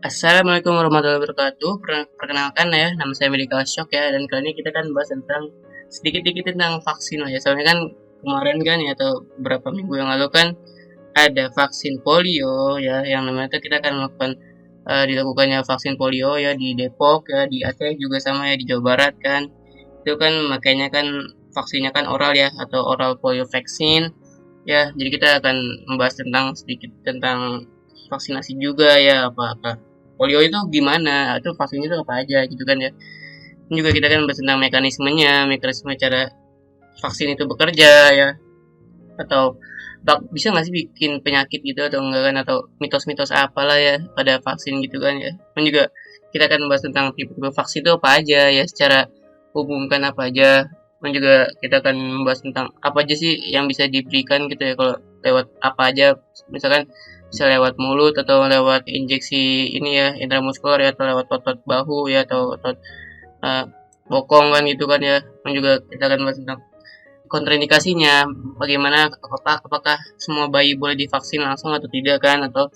Assalamualaikum warahmatullahi wabarakatuh. Perkenalkan ya, nama saya Medical Shock ya, dan kali ini kita kan bahas tentang sedikit-sedikit tentang vaksin lah ya. Soalnya kan kemarin kan ya atau beberapa minggu yang lalu kan ada vaksin polio ya, yang namanya itu kita akan melakukan dilakukannya vaksin polio ya di Depok ya, di Aceh juga sama ya di Jawa Barat kan. Itu kan makanya kan vaksinnya kan oral ya atau oral polio vaksin ya. Jadi kita akan membahas tentang sedikit tentang vaksinasi juga ya apa polio itu gimana, itu vaksinnya itu apa aja gitu kan ya. Ini juga kita kan bahas tentang mekanismenya, mekanisme cara vaksin itu bekerja ya, atau bisa nggak sih bikin penyakit gitu atau enggak kan, atau mitos-mitos apalah ya pada vaksin gitu kan ya. Dan juga kita akan bahas tentang tipe-tipe vaksin itu apa aja ya secara umum kan apa aja. Dan juga kita akan membahas tentang apa aja sih yang bisa diberikan gitu ya kalau lewat apa aja, misalkan bisa lewat mulut atau lewat injeksi ini ya intramuskuler ya, atau lewat otot bahu ya, atau otot uh, bokong kan gitu kan ya. Dan juga kita akan bahas tentang kontraindikasinya, bagaimana apakah semua bayi boleh divaksin langsung atau tidak kan, atau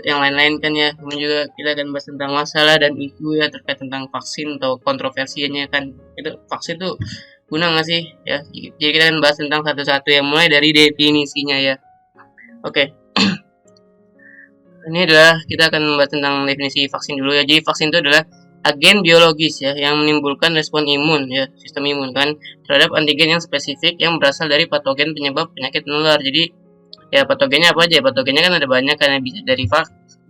yang lain-lain kan ya. Kemudian juga kita akan bahas tentang masalah dan isu ya terkait tentang vaksin atau kontroversinya kan, itu vaksin tuh guna nggak sih ya. Jadi kita akan bahas tentang satu-satu yang mulai dari definisinya ya. Oke, ini adalah kita akan membahas tentang definisi vaksin dulu ya. Jadi vaksin itu adalah agen biologis ya yang menimbulkan respon imun ya, sistem imun kan, terhadap antigen yang spesifik yang berasal dari patogen penyebab penyakit menular. Jadi ya patogennya apa aja? Patogennya kan ada banyak kan, bisa dari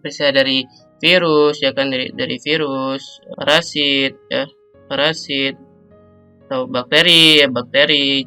bisa dari virus ya kan, dari virus, parasit ya, parasit, atau bakteri ya, bakteri,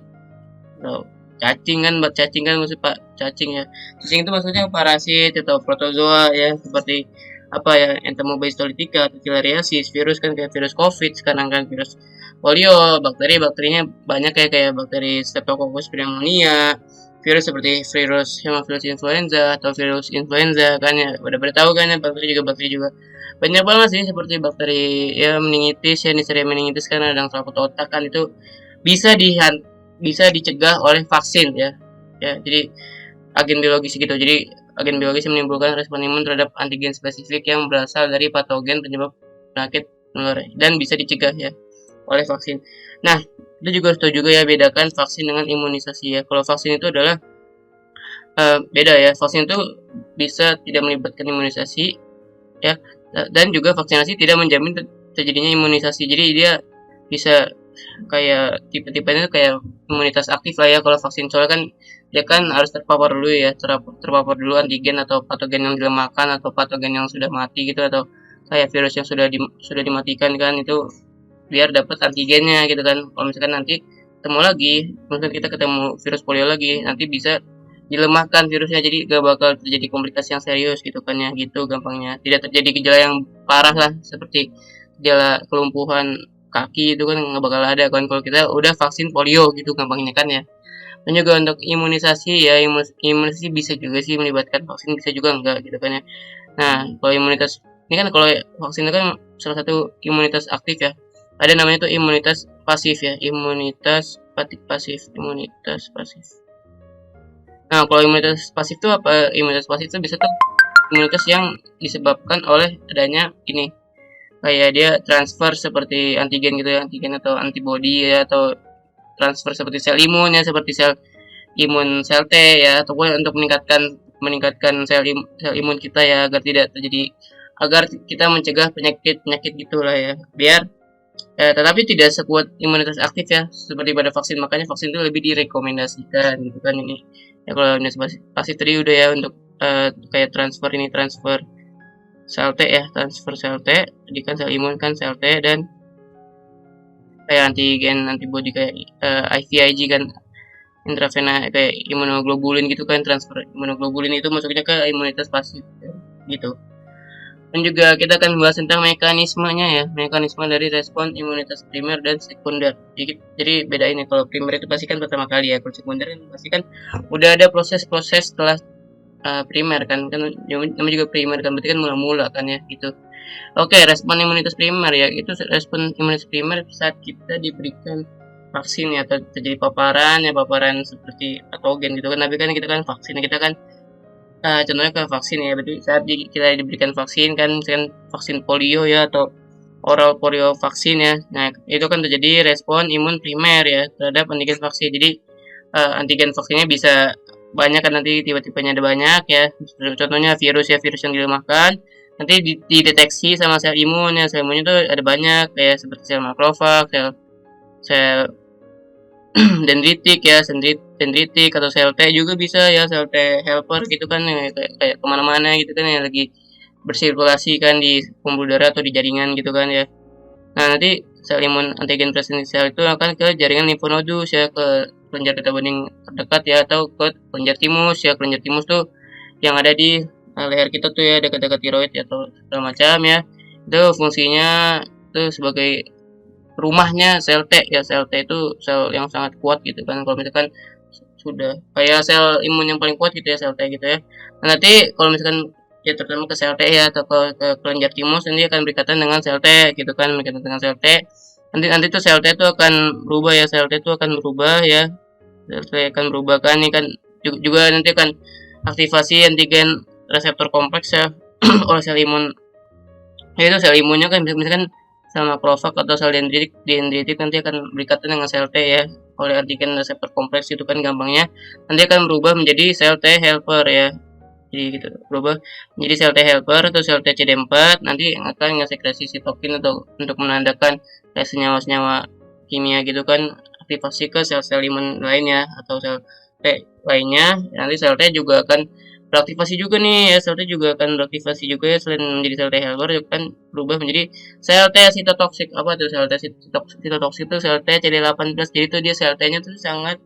atau cacing kan, cacing kan maksud Pak, cacing ya. Cacing itu maksudnya parasit atau protozoa ya, seperti apa ya, Entomobacter atau filariasis, virus kan kayak virus COVID, sekarang kan virus polio, bakterinya banyak kayak bakteri Streptococcus pneumonia, virus seperti virus Haemophilus influenza atau virus influenza kan ya, udah tahu kan ya, bakteri juga banyak banget sih, seperti bakteri ya meningitis ya, Neisseria meningitis kan, radang selaput otak kan, itu bisa bisa dicegah oleh vaksin ya. Ya, jadi agen biologis gitu. Jadi agen biologis yang menimbulkan respon imun terhadap antigen spesifik yang berasal dari patogen penyebab penyakit menular dan bisa dicegah ya oleh vaksin. Nah, kita juga harus tahu juga ya bedakan vaksin dengan imunisasi ya. Kalau vaksin itu adalah beda ya. Vaksin itu bisa tidak melibatkan imunisasi ya, dan juga vaksinasi tidak menjamin terjadinya imunisasi. Jadi dia bisa kayak tipe-tipenya kayak imunitas aktif lah ya kalau vaksin, soalnya kan dia kan harus terpapar dulu ya, terpapar dulu antigen atau patogen yang dilemahkan atau patogen yang sudah mati gitu, atau kayak virus yang sudah dimatikan kan, itu biar dapat antigennya gitu kan. Kalau misalkan nanti ketemu lagi, mungkin kita ketemu virus polio lagi, nanti bisa dilemahkan virusnya, jadi gak bakal terjadi komplikasi yang serius gitu kan ya, gitu gampangnya. Tidak terjadi gejala yang parah lah, seperti gejala kelumpuhan kaki itu kan nggak bakal ada kan kalau kita udah vaksin polio gitu gampangnya kan ya. Dan juga untuk imunisasi ya, imunisasi bisa juga sih melibatkan vaksin, bisa juga enggak gitu kan ya. Nah, kalau imunitas ini kan, kalau vaksin itu kan salah satu imunitas aktif ya. Ada namanya tuh imunitas pasif ya, imunitas pasif, imunitas pasif. Nah, kalau imunitas pasif itu apa? Imunitas pasif itu bisa tuh imunitas yang disebabkan oleh adanya ini, kayak dia transfer seperti antigen gitu ya, antigen atau antibody ya, atau transfer seperti sel imun ya, seperti sel imun sel T ya, ataupun untuk meningkatkan meningkatkan sel imun kita ya, agar kita mencegah penyakit-penyakit gitulah ya, biar tetapi tidak sekuat imunitas aktif ya seperti pada vaksin. Makanya vaksin itu lebih direkomendasikan gitu kan ini ya. Kalau imunitas pasif tadi udah ya, untuk kayak transfer sel T ya, transfer sel T, jadi kan sel imun kan sel T, dan kayak antigen antibody kayak IVIG kan, intravena kayak imunoglobulin gitu kan, transfer imunoglobulin itu masuknya ke imunitas pasif ya, gitu. Dan juga kita akan membahas tentang mekanismenya ya, mekanisme dari respon imunitas primer dan sekunder. Jadi beda ini, kalau primer itu pasti kan pertama kali ya, kalau sekunder kan pasti kan udah ada proses-proses setelah primer kan namanya juga primer kan, berarti kan mula-mula kan ya gitu. Oke, respon imunitas primer ya, itu respon imunitas primer saat kita diberikan vaksin ya, atau terjadi paparan seperti patogen gitu kan. Tapi kan kita kan vaksin, kita kan Contohnya ke vaksin ya, berarti saat kita diberikan vaksin kan, misalkan vaksin polio ya atau oral polio vaksin ya. Nah, itu kan terjadi respon imun primer ya terhadap antigen vaksin. Jadi antigen vaksinnya bisa banyak kan, nanti tipe-tipenya ada banyak ya. Contohnya virus ya, virus yang dilemahkan nanti dideteksi sama sel imun ya. Sel imunnya tuh ada banyak kayak seperti sel makrofag, sel sel dendritik ya, dendritik atau sel T juga bisa ya, sel T helper gitu kan ya, kayak kemana-mana gitu kan yang lagi bersirkulasi kan di pembuluh darah atau di jaringan gitu kan ya. Nah, nanti sel imun antigen presenting sel itu akan ke jaringan limfonodus ya, ke kelenjar getah bening terdekat ya, atau ke kelenjar timus ya. Kelenjar timus tuh yang ada di leher kita tuh ya, dekat-dekat tiroid ya, atau segala macam ya. Itu fungsinya itu sebagai rumahnya sel T ya. Sel T itu sel yang sangat kuat gitu kan, kalau misalkan sudah kayak sel imun yang paling kuat gitu ya, sel T gitu ya. Nah, nanti kalau misalkan ya terutama ke sel T ya, atau ke kelenjar timus, nanti akan berikatan dengan sel T gitu kan, berikatan dengan sel T. Nanti tuh sel T itu akan berubah ya, sel T itu akan berubah ya. Sel T akan berubah kan, ini kan juga nanti akan aktivasi antigen reseptor kompleks ya oleh sel imun. Ya itu sel imunnya kan misalkan sel makrofag atau sel dendritik nanti akan berikatan dengan sel T ya oleh antigen reseptor kompleks itu kan gampangnya. Nanti akan berubah menjadi sel T helper ya. Jadi gitu, berubah menjadi sel T helper atau sel T CD4, nanti akan ngesekresi sitokin atau untuk menandakan senyawa-senyawa kimia gitu kan, aktivasi ke sel-sel imun lainnya atau sel T lainnya. Nanti sel T juga akan beraktivasi juga nih ya, sel T juga akan beraktivasi juga ya, selain menjadi sel T helper juga kan berubah menjadi sel T sitotoksik. Apa tuh sel T sitotoksik? Itu sel T CD18. Jadi tuh dia sel T-nya tuh sangat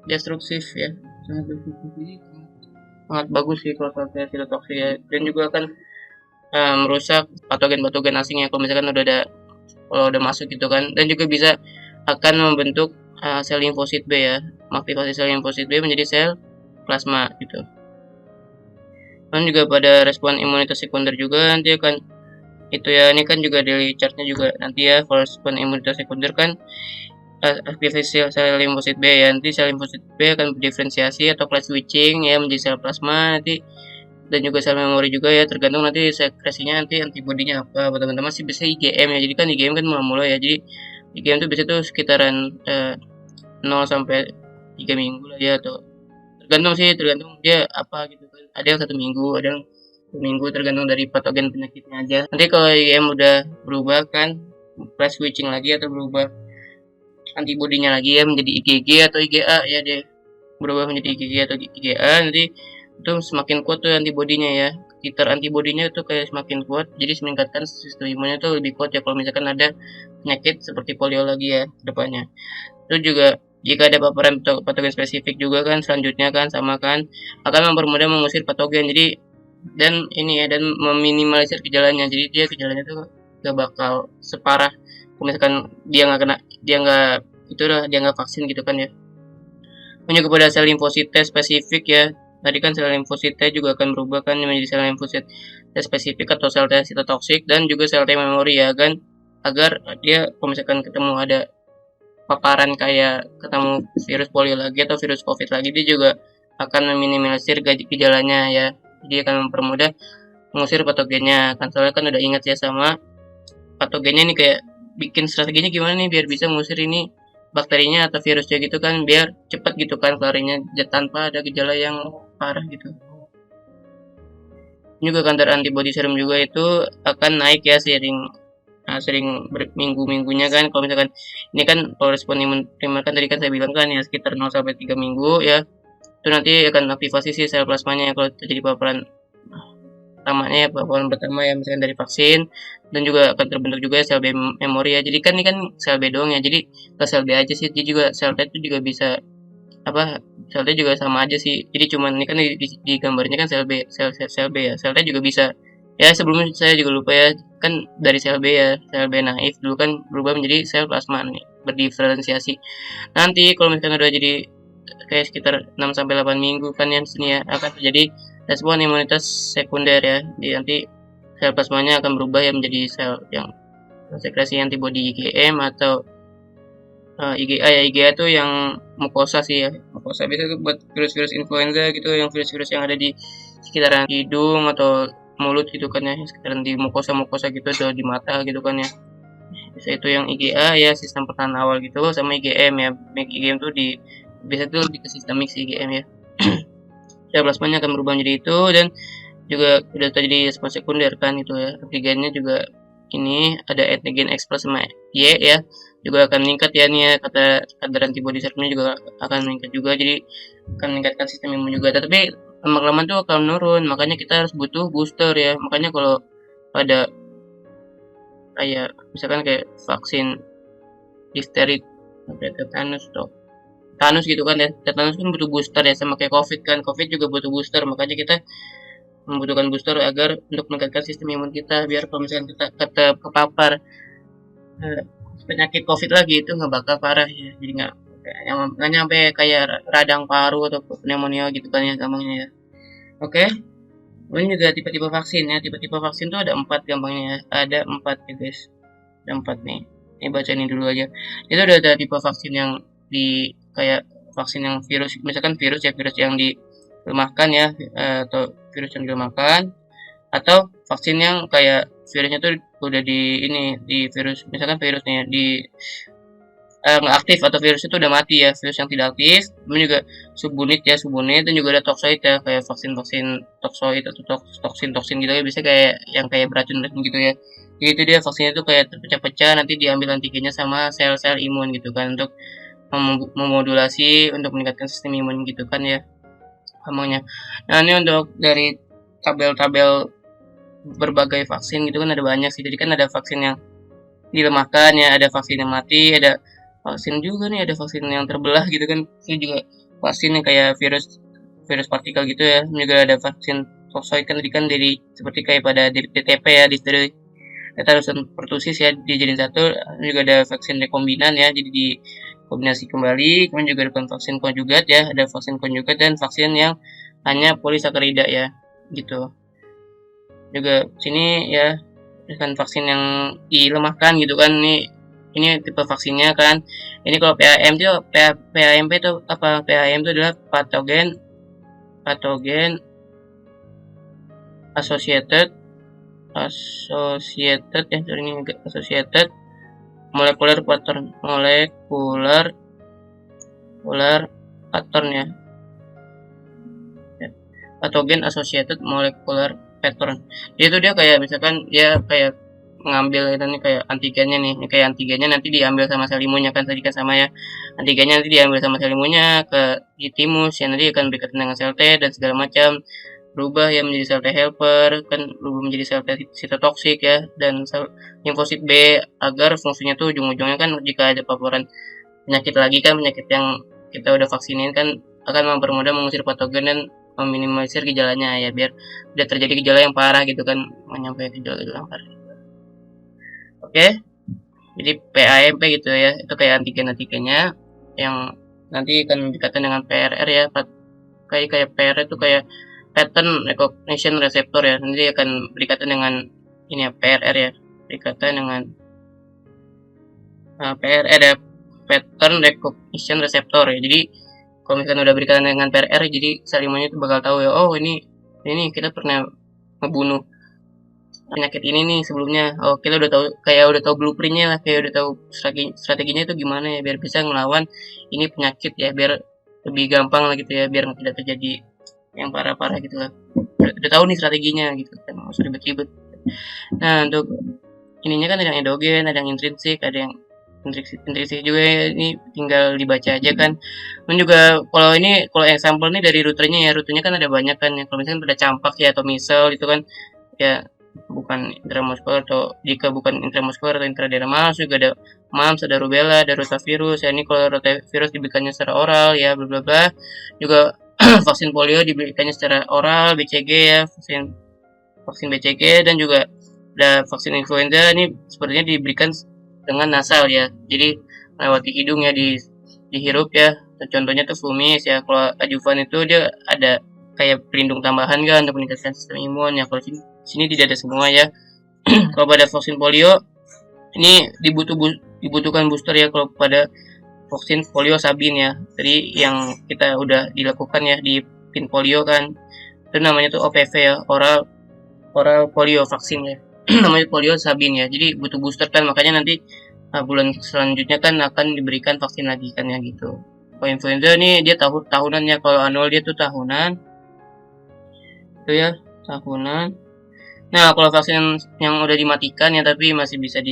destruktif ya, sangat destruktif. Jadi sangat bagus sih kalau sel T sitotoksik ya, dan juga akan merusak patogen-patogen asing ya kalau misalkan udah masuk gitu kan, dan juga bisa akan membentuk sel limfosit B ya, mengaktifasi sel limfosit B menjadi sel plasma gitu. Dan juga pada respon imunitas sekunder juga nanti akan itu ya, ini kan juga dari chartnya juga nanti ya, kalau respon imunitas sekunder kan aktivasi sel limfosit B ya, nanti sel limfosit B akan berdiferensiasi atau class switching ya menjadi sel plasma nanti, dan juga sel memori juga ya, tergantung nanti sekresinya nanti antibodinya apa. Teman-teman sih bisa IgM ya, jadi kan IgM kan mula-mula ya, jadi IgM itu biasanya tuh sekitaran 0 sampai 3 minggu lah ya, atau tergantung dia apa gitu kan, ada yang 1 minggu, ada yang 2 minggu, tergantung dari patogen penyakitnya aja. Nanti kalau IgM udah berubah kan, class switching lagi atau berubah antibodinya lagi ya menjadi IgG atau IgA ya, dia berubah menjadi IgG atau IgA, nanti itu semakin kuat tuh antibodinya ya, titer antibodinya itu kayak semakin kuat, jadi meningkatkan sistem imunnya tuh lebih kuat ya kalau misalkan ada penyakit seperti polio lagi ya depannya. Itu juga jika ada paparan patogen spesifik juga kan, selanjutnya kan sama kan akan mempermudah mengusir patogen, jadi dan ini ya, dan meminimalisir gejalanya, jadi gejalanya tuh gak bakal separah kalau misalkan dia nggak vaksin gitu kan ya. Menuju kepada sel limfosit T spesifik ya. Tadi kan sel limfosit T juga akan berubah kan menjadi sel limfosit T spesifik atau sel T sitotoksik, dan juga sel T memori ya kan, agar dia kalau misalkan ketemu ada paparan kayak ketemu virus polio lagi atau virus covid lagi, dia juga akan meminimalisir gejalanya ya. Jadi akan mempermudah mengusir patogennya kan, soalnya kan udah ingat ya sama patogennya nih, kayak bikin strateginya gimana nih biar bisa mengusir ini bakterinya atau virusnya gitu kan, biar cepat gitu kan kelarinya tanpa ada gejala yang parah gitu. Juga kadar antibody serum juga itu akan naik ya sering berminggu-minggunya kan. Kalau misalkan ini kan kalau respon imun primer kan tadi kan saya bilang kan ya sekitar 0 sampai 3 minggu ya, itu nanti akan aktivasi sih sel plasmanya kalau terjadi paparan pertamanya ya, paparan pertama ya misalkan dari vaksin, dan juga akan terbentuk juga sel B memori ya. Jadi kan ini kan sel B doang ya, jadi ke sel B aja sih, jadi juga sel T itu juga bisa apa, sel T juga sama aja sih, jadi cuman ini kan di gambarnya kan sel B, sel B ya, sel T juga bisa ya. Sebelumnya saya juga lupa ya, kan dari sel B ya, sel B naif dulu kan berubah menjadi sel plasma nih, berdiferensiasi. Nanti kalau misalkan udah jadi kayak sekitar 6 sampai 8 minggu kan yang sini ya, akan terjadi respon imunitas sekunder ya. Jadi nanti sel plasmanya akan berubah ya menjadi sel yang sekresi antibodi IgM atau IgA ya. IgA itu yang mukosa sih ya, mukosa biasanya buat virus-virus influenza gitu, yang virus-virus yang ada di sekitaran hidung atau mulut gitu kan ya, sekitaran di mukosa gitu atau di mata gitu kan ya. Bisa itu yang IgA ya, sistem pertahanan awal gitu, sama IgM ya. IgM tuh biasa tuh lebih ke sistemik sih IgM ya. Ya plasmanya akan berubah menjadi itu, dan juga udah tadi respon sekunder kan itu ya. Antigennya juga ini ada antigen X plus sama Y ya, juga akan meningkat ya nih ya, kadar antibody serumnya juga akan meningkat juga, jadi akan meningkatkan sistem imun juga. Tapi lama-lama tuh akan menurun, makanya kita harus butuh booster ya. Makanya kalau pada kayak misalkan kayak vaksin difteri, tetanus gitu kan ya, tetanus kan butuh booster ya, sama kayak covid kan, covid juga butuh booster. Makanya kita membutuhkan booster agar untuk meningkatkan sistem imun kita, biar kalau misalkan kita kepapar penyakit covid lagi itu nggak bakal parah ya, jadi nggak nyampe kayak radang paru atau pneumonia gitu kan ya gampangnya ya. Oke, ini juga tipe-tipe vaksin ya. Tipe-tipe vaksin tuh ada 4 gampangnya ya. Ada 4 ya guys, ada 4 nih. Ini baca ini dulu aja. Itu ada tipe vaksin yang di kayak vaksin yang virus, misalkan virus ya, virus yang dilemahkan ya, atau virus yang dilemahkan, atau vaksin yang kayak virusnya tuh udah di virus, misalkan virusnya di nggak aktif, atau virus itu udah mati ya, virus yang tidak aktif. Kemudian juga subunit ya, subunit, dan juga ada toksoid ya, kayak vaksin toksoid atau toksin gitu ya, bisa kayak yang kayak beracun gitu ya. Jadi itu dia vaksinnya tuh kayak terpecah-pecah, nanti diambil antigennya sama sel-sel imun gitu kan, untuk memodulasi untuk meningkatkan sistem imun gitu kan ya gampangnya. Nah ini untuk dari tabel-tabel berbagai vaksin gitu kan ada banyak sih. Jadi kan ada vaksin yang dilemahkan ya, ada vaksin yang mati, ada vaksin juga nih, ada vaksin yang terbelah gitu kan. Itu juga vaksin yang kayak virus partikel gitu ya. Juga ada vaksin toksoid kan, tadi kan dari seperti kayak pada DTP ya, difteri tetanus pertusis ya, dijadiin satu. Juga ada vaksin rekombinan ya, jadi dikombinasi kembali. Kemudian juga ada vaksin konjugat ya, ada vaksin konjugat dan vaksin yang hanya polisakarida ya gitu. Juga sini ya dengan vaksin yang dilemahkan gitu kan, ini tipe vaksinnya kan. Ini kalau PAM itu PAMP itu apa? PAM itu adalah patogen associated ya, ini associated molecular pattern ya, patogen associated molecular pattern. Jadi itu dia kayak misalkan dia kayak mengambil ini kayak antigennya nih, ini kayak antigennya nanti diambil sama sel imunnya kan, tadi kan sama ya, antigennya nanti diambil sama sel imunnya ke di timus ya, nanti akan berkaitan dengan sel T dan segala macam, berubah ya menjadi sel T helper kan, berubah menjadi sel T sitotoksik ya, dan sel limfosit B, agar fungsinya tuh ujung-ujungnya kan jika ada paparan penyakit lagi kan, penyakit yang kita udah vaksinin kan, akan mempermudah mengusir patogen dan meminimalisir gejalanya ya, biar tidak terjadi gejala yang parah gitu kan, menyampai gejala yang parah. Oke, jadi PAMP gitu ya, itu kayak antigennya yang nanti akan berkaitan dengan PRR ya, kayak PRR itu kayak pattern recognition receptor ya, nanti akan berkaitan dengan ini ya, PRR ya, berkaitan dengan PRR ya, pattern recognition receptor ya. Jadi kalau misalkan udah berkaitan dengan PRR, jadi sel imunnya itu bakal tahu ya, oh ini kita pernah ngebunuh penyakit ini nih sebelumnya. Oh kita udah tahu blueprintnya lah, kayak udah tahu strateginya itu gimana ya, biar bisa ngelawan ini penyakit ya, biar lebih gampang lah gitu ya, biar tidak terjadi yang parah-parah gitu lah. Udah tahu nih strateginya gitu kan, nggak usah ribet-ribet. Nah untuk ininya kan ada yang endogen, ada yang intrinsik, ada yang intrinsik juga ya, ini tinggal dibaca aja kan. Dan juga kalau example nih dari rutenya kan ada banyak kan ya. Kalau misalkan ada campak ya atau misel itu kan ya bukan intramuskuler, atau jika bukan intramuskuler atau intradermal, juga ada mumps, ada rubella, ada rotavirus ya. Ini kalau rotavirus diberikannya secara oral ya, bla bla bla. Juga vaksin polio diberikannya secara oral, BCG ya, vaksin BCG, dan juga ada vaksin influenza, ini sepertinya diberikan dengan nasal ya, jadi melewati hidung ya, dihirup ya. Contohnya tuh Flumis ya. Kalau adjuvan itu dia ada kayak pelindung tambahan kan untuk meningkatkan sistem imun ya. Kalau sini tidak ada semua ya. Kalau pada vaksin polio ini dibutuhkan booster ya, kalau pada vaksin polio Sabin ya. Tadi yang kita udah dilakukan ya di pin polio kan, Itu namanya tuh OPV ya, oral polio vaksin ya. Namanya polio sabin ya. Jadi butuh booster kan, makanya nanti bulan selanjutnya kan akan diberikan vaksin lagi kan ya gitu. Kalau influenza nih dia tahunan ya, kalau annual dia tuh tahunan. Itu ya, tahunan. Nah, kalau vaksin yang udah dimatikan ya tapi masih bisa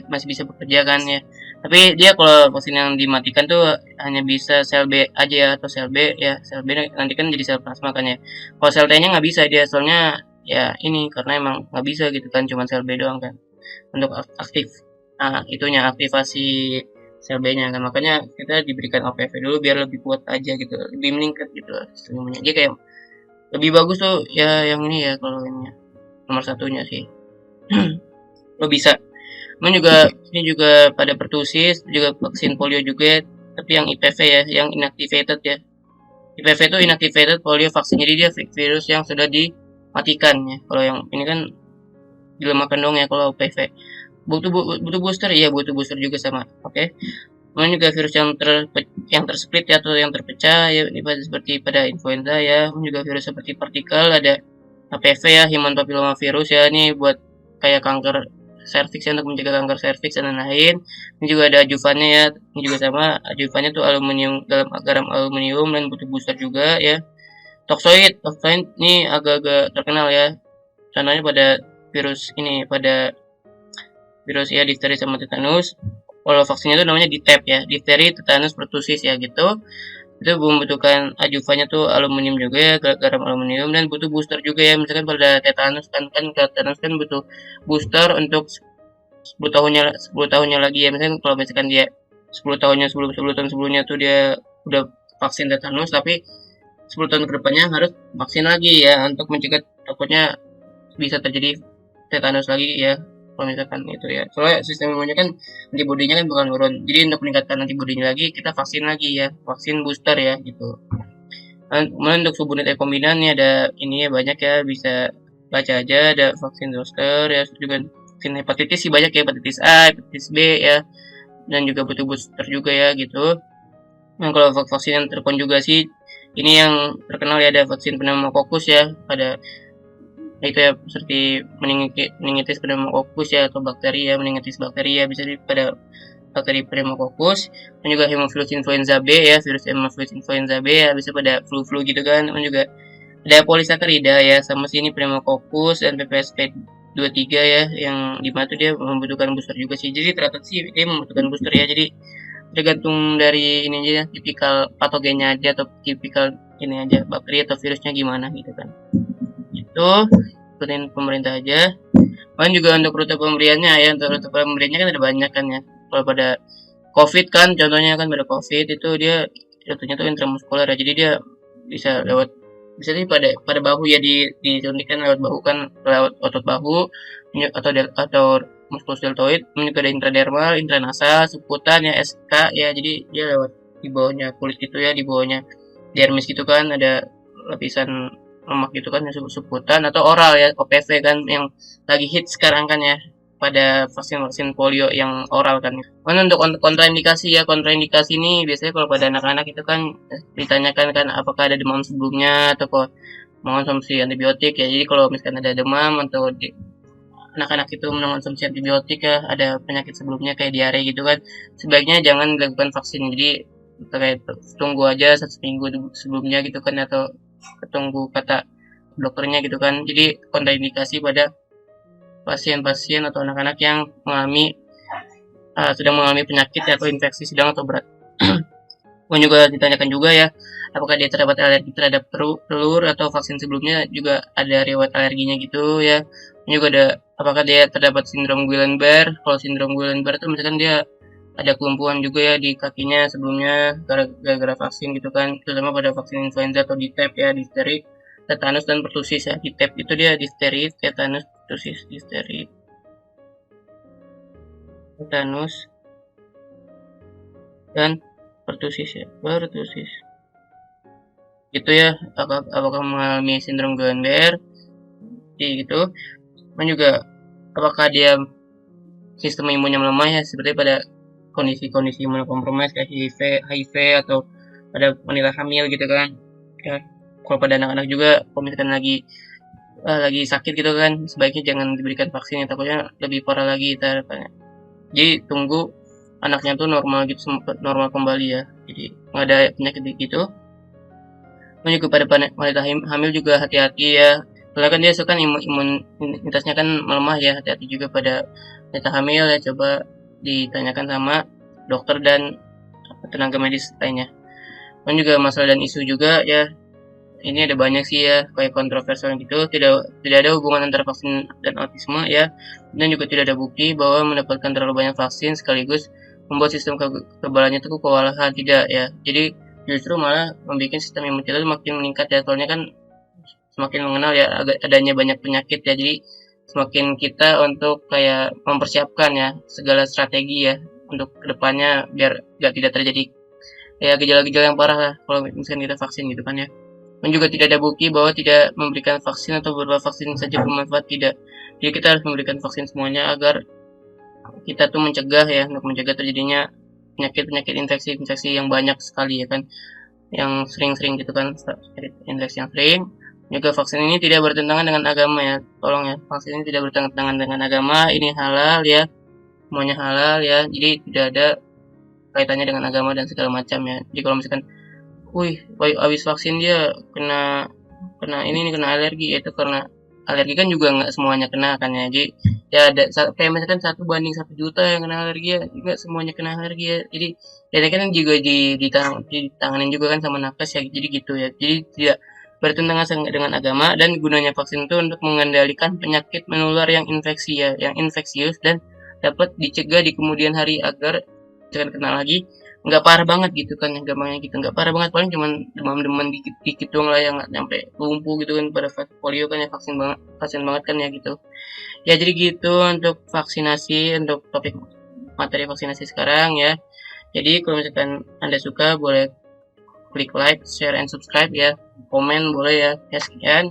masih bisa bekerja kan ya. Tapi dia kalau vaksin yang dimatikan tuh hanya bisa sel B aja ya, atau sel B ya. Sel B nanti kan jadi sel plasma kan ya. Kalau sel T-nya nggak bisa dia, soalnya ya ini karena emang nggak bisa gitu kan, cuma sel B doang kan untuk aktif itunya aktivasi sel B-nya kan. Makanya kita diberikan OPV dulu biar lebih kuat aja gitu, lebih meningkat gitu sistem imunnya. Dia kayak lebih bagus tuh ya yang ini ya, kalau ini nomor satunya sih. Lo bisa. Ini juga pada pertusis, juga vaksin polio juga ya, tapi yang IPV ya, yang inactivated ya. IPV itu inactivated polio vaksin, jadi dia virus yang sudah dimatikan ya. Kalau yang ini kan dilemahkan dong ya. Kalau PV butuh booster, iya butuh booster juga sama. Oke. Kemudian juga virus yang tersplit ya, atau yang terpecah ya, ini seperti pada influenza ya. Kemudian juga virus seperti partikel, ada HPV ya, human papilloma virus ya, ini buat kayak kanker serviks ya, untuk mencegah kanker serviks dan lain-lain. Ini juga ada ajuvannya ya, ini juga sama, ajuvannya tuh garam aluminium, dan butuh booster juga ya. Toxoid ini agak-agak terkenal ya, contohnya pada virus ya, difteri sama tetanus. Kalau vaksinnya itu namanya DTaP ya, difteri, tetanus, pertusis ya gitu. Itu membutuhkan ajuvannya tuh aluminium juga ya, garam aluminium, dan butuh booster juga ya. Misalkan pada tetanus tetanus kan butuh booster untuk 10 tahunnya lagi ya. Misalkan kalau misalkan dia 10 tahun sebelumnya tuh dia udah vaksin tetanus, tapi 10 tahun kedepannya harus vaksin lagi ya, untuk mencegah takutnya bisa terjadi tetanus lagi ya. Kalau misalkan itu ya, soalnya sistem imunnya kan, antibodinya kan bakal turun. Jadi untuk meningkatkan antibodinya lagi, kita vaksin lagi ya, vaksin booster ya gitu. Kemudian untuk subunit rekombinan nih ada ini ya, banyak ya, bisa baca aja. Ada vaksin zoster ya, juga vaksin hepatitis sih banyak ya, hepatitis A, hepatitis B ya, dan juga butuh booster juga ya gitu. Nah, kalau vaksin yang terkonjugasi ini yang terkenal ya, ada vaksin pneumokokus ya, ada itu ya, seperti meningitis pneumokokus ya, atau bakteri ya, meningitis bakteri ya, bisa pada bakteri pneumokokus. Dan juga hemophilus influenza B ya, virus hemophilus influenza B ya, bisa pada flu gitu kan. Dan juga ada polisakarida ya, sama sini pneumokokus dan PPSP 23 ya, yang dimana tuh dia membutuhkan booster juga sih. Jadi ternyata sih dia membutuhkan booster ya, jadi tergantung dari ini aja, tipikal patogennya aja, atau tipikal ini aja, bakteri atau virusnya gimana gitu kan. Itu ikutin pemerintah aja. Kan juga untuk rute pemberiannya ya, untuk rute pemberiannya kan ada banyak kan ya. Kalau pada COVID kan, contohnya kan pada COVID itu dia rutenya tuh intramuskuler ya, jadi dia bisa sih pada bahu ya, disuntikan lewat bahu kan, lewat otot bahu atau muskulus deltoid. Juga ada intradermal, intranasal, subkutan ya, SK ya, jadi dia lewat di bawahnya kulit itu ya, di bawahnya dermis gitu kan, ada lapisan lemak gitu kan, subkutan. Atau oral ya, OPV kan, yang lagi hit sekarang kan ya, pada vaksin polio yang oral kan. Untuk kontraindikasi ya, kontraindikasi ini biasanya kalau pada anak-anak itu kan ditanyakan kan apakah ada demam sebelumnya atau kok mengonsumsi antibiotik ya. Jadi kalau misalkan ada demam atau anak-anak itu mengonsumsi antibiotik ya, ada penyakit sebelumnya kayak diare gitu kan, sebaiknya jangan dilakukan vaksin. Jadi kayak tunggu aja 1 minggu sebelumnya gitu kan, atau tunggu kata dokternya gitu kan. Jadi kontraindikasi pada pasien-pasien atau anak-anak yang sedang mengalami penyakit atau infeksi sedang atau berat. Kemudian juga ditanyakan juga ya, apakah dia terdapat alergi terhadap telur atau vaksin sebelumnya juga ada riwayat alerginya gitu ya. Juga ada apakah dia terdapat sindrom Guillain-Barré. Kalau sindrom Guillain-Barré itu misalkan dia ada kelumpuhan juga ya di kakinya sebelumnya gara-gara vaksin gitu kan, terutama pada vaksin influenza atau DTaP ya, difteri, tetanus, dan pertusis ya. DTaP itu dia difteri, tetanus, pertusis, difteri, tetanus, dan pertusis ya, pertusis gitu ya. Apakah mengalami sindrom Guillain-Barré gitu. Dan juga apakah dia sistem imunnya melemah ya, seperti pada kondisi-kondisi imunokompromis kayak HIV atau ada wanita hamil gitu kan ya. kalau pada anak-anak juga kalau misalkan lagi sakit gitu kan, sebaiknya jangan diberikan vaksin ya, takutnya lebih parah lagi harapannya. Jadi tunggu anaknya tuh normal gitu, normal kembali ya, jadi nggak ada penyakit gitu. Dan juga pada wanita hamil juga hati-hati ya, soalnya kan dia kan imunitasnya kan melemah ya, hati-hati juga pada wanita hamil ya, coba ditanyakan sama dokter dan tenaga medis lainnya. Dan juga masalah dan isu juga ya, ini ada banyak sih ya kayak kontroversial gitu, tidak ada hubungan antara vaksin dan autisme ya, dan juga tidak ada bukti bahwa mendapatkan terlalu banyak vaksin sekaligus membuat sistem kekebalannya itu kewalahan, tidak ya. Jadi justru malah membuat sistem imun kita makin meningkat ya, soalnya kan semakin mengenal ya adanya banyak penyakit ya, jadi semakin kita untuk kayak mempersiapkan ya segala strategi ya untuk kedepannya biar tidak terjadi ya gejala-gejala yang parah lah kalau misalnya kita vaksin gitu kan ya. Dan juga tidak ada bukti bahwa tidak memberikan vaksin atau beberapa vaksin saja bermanfaat, tidak. Jadi kita harus memberikan vaksin semuanya agar kita tuh mencegah ya, untuk mencegah terjadinya penyakit-penyakit infeksi yang banyak sekali ya kan, yang sering-sering gitu kan, infeksi yang sering. Juga vaksin ini tidak bertentangan dengan agama ya, tolong ya, vaksin ini tidak bertentangan dengan agama, ini halal ya, semuanya halal ya, jadi tidak ada kaitannya dengan agama dan segala macam ya. Jadi kalau misalkan wih, habis vaksin dia kena kena ini nih, kena alergi, itu karena alergi kan juga nggak semuanya kena kan ya. Jadi ya ada kayak misalkan 1 banding 1 juta yang kena alergi ya, nggak semuanya kena alergi ya. Jadi ya kan juga ditanganin juga kan sama nakes ya. Jadi gitu ya. Jadi tidak bertentangan dengan agama, dan gunanya vaksin itu untuk mengendalikan penyakit menular yang infeksi ya, yang infeksius, dan dapat dicegah di kemudian hari agar jangan kena lagi, nggak parah banget gitu kan, yang gampangnya gitu nggak parah banget, paling cuman demam-demam dikit-dikit doang lah, yang nggak sampai lumpuh gitu kan, pada polio kan ya, vaksin banget kan ya gitu ya. Jadi gitu untuk vaksinasi, untuk topik materi vaksinasi sekarang ya. Jadi kalau misalkan anda suka boleh klik like, share, and subscribe ya, komen boleh ya. Ya sekian.